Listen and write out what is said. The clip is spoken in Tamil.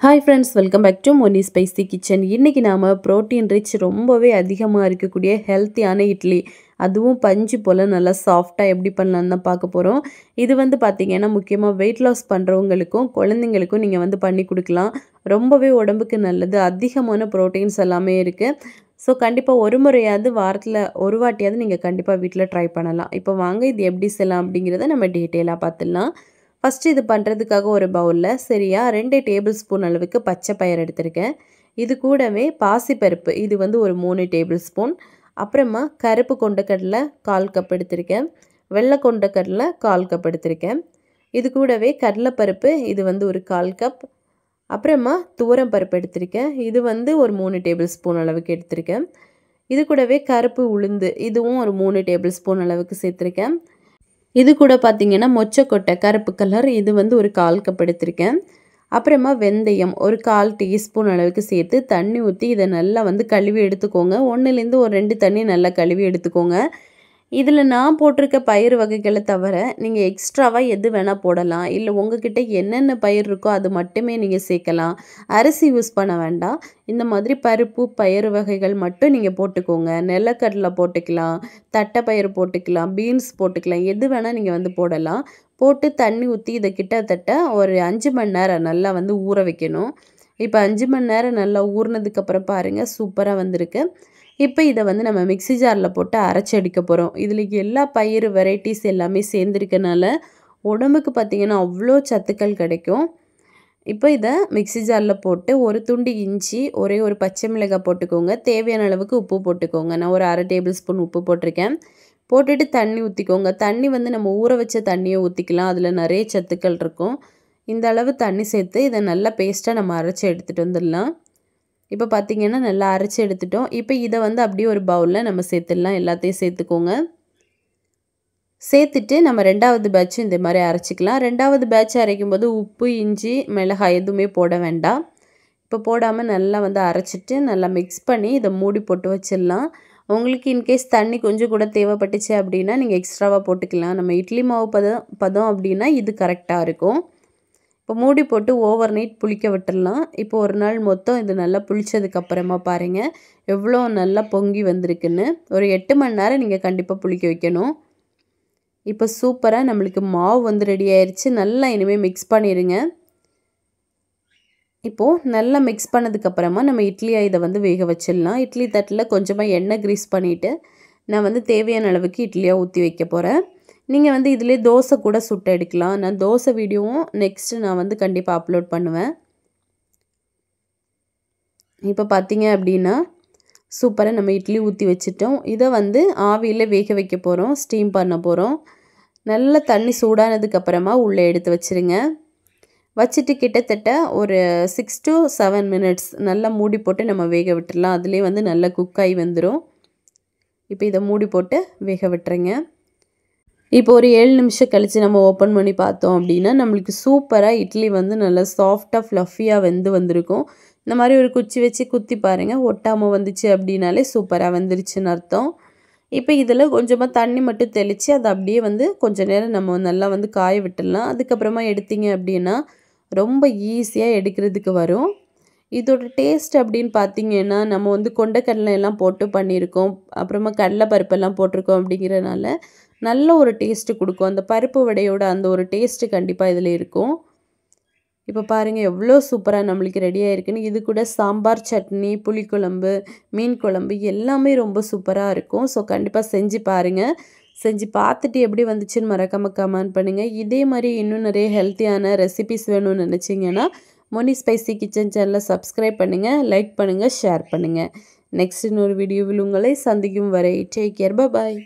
Hi friends, welcome back to Moni spicy kitchen. இன்றைக்கி நாம் ப்ரோட்டீன் ரிச் ரொம்பவே அதிகமாக இருக்கக்கூடிய ஹெல்த்தியான இட்லி, அதுவும் பஞ்சு போல் நல்லா சாஃப்டாக எப்படி பண்ணலான்னு தான் பார்க்க போகிறோம். இது பார்த்திங்கன்னா முக்கியமாக வெயிட் லாஸ் பண்ணுறவங்களுக்கும் குழந்தைங்களுக்கும் நீங்கள் பண்ணி கொடுக்கலாம். ரொம்பவே உடம்புக்கு நல்லது, அதிகமான ப்ரோட்டீன்ஸ் எல்லாமே இருக்குது. ஸோ கண்டிப்பாக ஒரு முறையாவது வாரத்தில் ஒரு வாட்டியாவது நீங்கள் கண்டிப்பாக வீட்டில் ட்ரை பண்ணலாம். இப்போ வாங்க இது எப்படி செய்யலாம் அப்படிங்கிறத நம்ம டீட்டெயிலாக பார்த்துடலாம். ஃபஸ்ட்டு இது பண்ணுறதுக்காக ஒரு பவுலில் சரியா 2 டேபிள் ஸ்பூன் அளவுக்கு பச்சை பயிர் எடுத்திருக்கேன். இது கூடவே பாசிப்பருப்பு, இது ஒரு 3 டேபிள் ஸ்பூன். அப்புறமா கருப்பு கொண்டக்கடலை 1/4 கப் எடுத்திருக்கேன். வெள்ளை கொண்டக்கடலை 1/4 கப் எடுத்திருக்கேன். இது கூடவே கடலைப்பருப்பு, இது ஒரு 1/4 கப். அப்புறமா துவரம் பருப்பு எடுத்திருக்கேன். இது ஒரு 3 டேபிள் ஸ்பூன் அளவுக்கு எடுத்திருக்கேன். இது கூடவே கருப்பு உளுந்து, இதுவும் ஒரு 3 டேபிள் ஸ்பூன் அளவுக்கு சேர்த்துருக்கேன். இது கூட பார்த்திங்கன்னா மொச்சக்கொட்டை கருப்பு கலர், இது ஒரு 1/4 கப் எடுத்திருக்கேன். அப்புறமா வெந்தயம் ஒரு 1/4 டீஸ்பூன் அளவுக்கு சேர்த்து தண்ணி ஊற்றி இதை நல்லா கழுவி எடுத்துக்கோங்க. 1லேருந்து ஒரு 2 தண்ணி நல்லா கழுவி எடுத்துக்கோங்க. இதில் நான் போட்டிருக்க பயிர் வகைகளை தவிர நீங்கள் எக்ஸ்ட்ராவாக எது வேணால் போடலாம். இல்லை உங்ககிட்ட என்னென்ன பயிர் இருக்கோ அது மட்டுமே நீங்கள் சேர்க்கலாம். அரிசி யூஸ் பண்ண வேண்டாம். இந்த மாதிரி பருப்பு பயிர் வகைகள் மட்டும் நீங்கள் போட்டுக்கோங்க. நிலக்கடலை போட்டுக்கலாம், தட்டைப்பயிறு போட்டுக்கலாம், பீன்ஸ் போட்டுக்கலாம், எது வேணால் நீங்கள் போடலாம். போட்டு தண்ணி ஊற்றி இதை கிட்டத்தட்ட ஒரு 5 மணி நேரம் நல்லா ஊற வைக்கணும். இப்போ 5 மணி நேரம் நல்லா ஊறினதுக்கப்புறம் பாருங்கள், சூப்பராக வந்திருக்கு. இப்போ இதை நம்ம மிக்ஸி ஜாரில் போட்டு அரைச்சி அடிக்க போகிறோம். இதில் எல்லா பயிர் வெரைட்டிஸ் எல்லாமே சேர்ந்துருக்கனால உடம்புக்கு பார்த்திங்கன்னா அவ்வளோ சத்துக்கள் கிடைக்கும். இப்போ இதை மிக்ஸி ஜாரில் போட்டு ஒரு துண்டு இஞ்சி, ஒரே ஒரு பச்சை மிளகாய் போட்டுக்கோங்க. தேவையான அளவுக்கு உப்பு போட்டுக்கோங்க. நான் ஒரு 1/2 டேபிள் ஸ்பூன் உப்பு போட்டிருக்கேன். போட்டுட்டு தண்ணி ஊற்றிக்கோங்க. தண்ணி நம்ம ஊற வச்ச தண்ணியை ஊற்றிக்கலாம், அதில் நிறைய சத்துக்கள் இருக்கும். இந்த அளவு தண்ணி சேர்த்து இதை நல்லா பேஸ்ட்டாக நம்ம அரைச்சி எடுத்துகிட்டு வந்துடலாம். இப்போ பார்த்திங்கன்னா நல்லா அரைச்சி எடுத்துட்டோம். இப்போ இதை அப்படியே ஒரு பவுலில் நம்ம சேர்த்துடலாம். எல்லாத்தையும் சேர்த்துக்கோங்க. சேர்த்துட்டு நம்ம 2வது பேட்சும் இந்த மாதிரி அரைச்சிக்கலாம். 2வது பேட்ச் அரைக்கும் போது உப்பு, இஞ்சி, மிளகாய் எதுவுமே போட வேண்டாம். இப்போ போடாமல் நல்லா அரைச்சிட்டு நல்லா மிக்ஸ் பண்ணி இதை மூடி போட்டு வச்சிடலாம். உங்களுக்கு இன்கேஸ் தண்ணி கொஞ்சம் கூட தேவைப்பட்டுச்சு அப்படின்னா நீங்கள் எக்ஸ்ட்ராவாக போட்டுக்கலாம். நம்ம இட்லி மாவு பதம் அப்படின்னா இது கரெக்டாக இருக்கும். இப்போ மூடி போட்டு ஓவர் நைட் புளிக்க விட்டுடலாம். இப்போ ஒரு நாள் மொத்தம் இது நல்லா புளிச்சதுக்கப்புறமா பாருங்கள் எவ்வளோ நல்லா பொங்கி வந்திருக்குன்னு. ஒரு 8 மணி நேரம் நீங்கள் கண்டிப்பாக புளிக்க வைக்கணும். இப்போ சூப்பராக நம்மளுக்கு மாவு ரெடி ஆயிடுச்சு. நல்லா இனிமேல் மிக்ஸ் பண்ணிடுங்க. இப்போது நல்லா மிக்ஸ் பண்ணதுக்கப்புறமா நம்ம இட்லியை இதை வேக வச்சிடலாம். இட்லி தட்டில் கொஞ்சமாக எண்ணெய் க்ரீஸ் பண்ணிவிட்டு நான் தேவையான அளவுக்கு இட்லியாக ஊற்றி வைக்க போகிறேன். நீங்கள் இதிலே தோசை கூட சுட்டு எடுக்கலாம். நான் தோசை வீடியோவும் நெக்ஸ்ட்டு நான் கண்டிப்பாக அப்லோட் பண்ணுவேன். இப்போ பார்த்தீங்க அப்படின்னா சூப்பராக நம்ம இட்லி ஊற்றி வச்சுட்டோம். இதை ஆவியில் வேக வைக்க போகிறோம், ஸ்டீம் பண்ண போகிறோம். நல்ல தண்ணி சூடானதுக்கப்புறமா உள்ளே எடுத்து வச்சுருங்க. வச்சுட்டு கிட்டத்தட்ட ஒரு 6 to 7 மினிட்ஸ் நல்லா மூடி போட்டு நம்ம வேக விட்டுடலாம். அதுலேயே நல்லா குக்காகி வந்துடும். இப்போ இதை மூடி போட்டு வேக விட்டுருங்க. இப்போ ஒரு 7 நிமிஷம் கழித்து நம்ம ஓப்பன் பண்ணி பார்த்தோம் அப்படின்னா நம்மளுக்கு சூப்பராக இட்லி நல்லா சாஃப்டாக ஃப்ளஃபியாக வந்திருக்கும். இந்த மாதிரி ஒரு குச்சி வச்சு குத்தி பாருங்கள், ஒட்டாமல் வந்துச்சு அப்படின்னாலே சூப்பராக வந்துருச்சுன்னு அர்த்தம். இப்போ இதில் கொஞ்சமாக தண்ணி மட்டும் தெளித்து அதை அப்படியே கொஞ்சம் நேரம் நம்ம நல்லா காய விட்டுடலாம். அதுக்கப்புறமா எடுத்தீங்க அப்படின்னா ரொம்ப ஈஸியாக எடுக்கிறதுக்கு வரும். இதோட டேஸ்ட் அப்படின்னு பார்த்தீங்கன்னா நம்ம கொண்டைக்கடலை எல்லாம் போட்டு பண்ணியிருக்கோம், அப்புறமா கடலைப்பருப்பெல்லாம் போட்டிருக்கோம். அப்படிங்கிறனால நல்ல ஒரு டேஸ்ட்டு கொடுக்கும். அந்த பருப்பு வடையோட அந்த ஒரு டேஸ்ட்டு கண்டிப்பாக இதில் இருக்கும். இப்போ பாருங்கள் எவ்வளோ சூப்பராக நம்மளுக்கு ரெடி ஆகிருக்குன்னு. இது கூட சாம்பார், சட்னி, புளிக்குழம்பு, மீன் குழம்பு எல்லாமே ரொம்ப சூப்பராக இருக்கும். ஸோ கண்டிப்பாக செஞ்சு பாருங்கள். செஞ்சு பார்த்துட்டு எப்படி வந்துச்சுன்னு மறக்காமல் கமெண்ட் பண்ணுங்கள். இதே மாதிரி இன்னும் நிறைய ஹெல்த்தியான ரெசிபிஸ் வேணும்னு நினச்சிங்கன்னா மோனி ஸ்பைசி கிச்சன் சேனலை சப்ஸ்கிரைப் பண்ணுங்கள், லைக் பண்ணுங்கள், ஷேர் பண்ணுங்கள். நெக்ஸ்ட் இன்னொரு வீடியோவில் உங்களை சந்திக்கும் வரை டேக் கேர், பாய்.